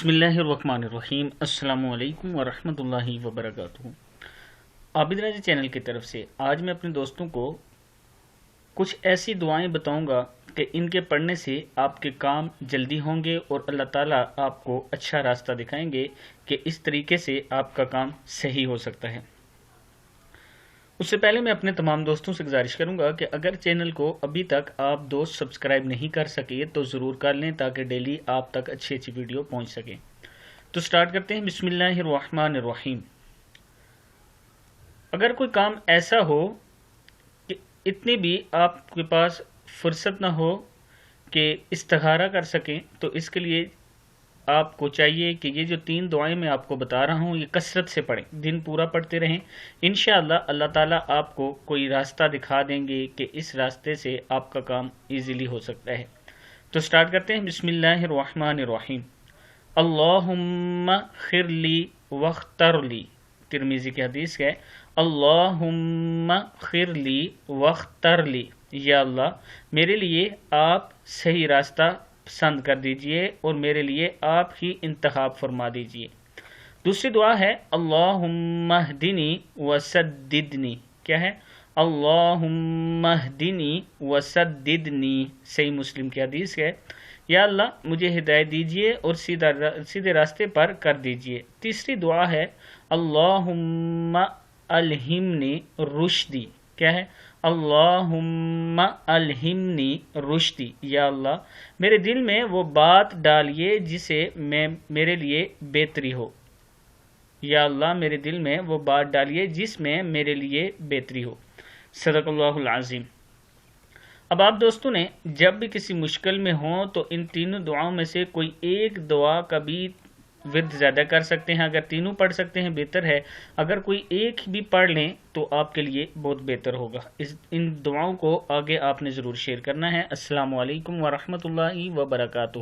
बिस्मिल्लाहिर्रहमानिर्रहीम। अस्सलामु अलैकुम वरहमतुल्लाहि वबरकातुहू। आबिद राजा चैनल की तरफ से आज मैं अपने दोस्तों को कुछ ऐसी दुआएं बताऊंगा कि इनके पढ़ने से आपके काम जल्दी होंगे और अल्लाह ताला आपको अच्छा रास्ता दिखाएंगे कि इस तरीके से आपका काम सही हो सकता है। उससे पहले मैं अपने तमाम दोस्तों से गुजारिश करूंगा कि अगर चैनल को अभी तक आप दोस्त सब्सक्राइब नहीं कर सके तो ज़रूर कर लें ताकि डेली आप तक अच्छी अच्छी वीडियो पहुंच सके। तो स्टार्ट करते हैं। बिस्मिल्लाहिर्रहमानिर्रहीम। अगर कोई काम ऐसा हो कि इतनी भी आपके पास फुर्सत ना हो कि इस्तिखारा कर सकें, तो इसके लिए आपको चाहिए कि ये जो 3 दुआएं मैं आपको बता रहा हूँ ये कसरत से पढ़ें, दिन पूरा पढ़ते रहें। इंशाअल्लाह अल्लाह ताला आपको कोई रास्ता दिखा देंगे कि इस रास्ते से आपका काम इजीली हो सकता है। तो स्टार्ट करते हैं। बिस्मिल्लाहिर्रहमानिर्रहीम। अल्लाहुम्मा खिरली वख्तरली। तिरमिज़ी की हदीस है, अल्लाहुम्मा खिरली वख्तरली। या अल्लाह, मेरे लिए आप सही रास्ता पसंद कर दीजिए और मेरे लिए आप ही इंतखाब फरमा दीजिए। दूसरी दुआ है, अल्लाहुम्मा हदिनी वसद्दिदनी। क्या है? अल्लाहुम्मा हदिनी वसद्दिदनी। सही मुस्लिम की हदीस है, या अल्लाह मुझे हिदायत दीजिए और सीधे रास्ते पर कर दीजिए। तीसरी दुआ है, अल्लाहुम्मा अलहिमनी रुश्दी। क्या है? अल्लाहुम्मा अलहिमनी रुश्दी। या अल्लाह, मेरे दिल में वो बात डालिए जिसे मेरे लिए बेहतरी हो। या अल्लाह, मेरे दिल में वो बात डालिए जिसमें मेरे लिए बेहतरी हो। सदक़ल्लाहुल अज़ीम। अब आप दोस्तों ने जब भी किसी मुश्किल में हो तो इन तीनों दुआओं में से कोई एक दुआ का भी विर्द ज़्यादा कर सकते हैं। अगर तीनों पढ़ सकते हैं बेहतर है, अगर कोई एक भी पढ़ लें तो आपके लिए बहुत बेहतर होगा। इन दुआओं को आगे आपने ज़रूर शेयर करना है। अस्सलामु अलैकुम वरहमतुल्लाहि वबरकातुहू।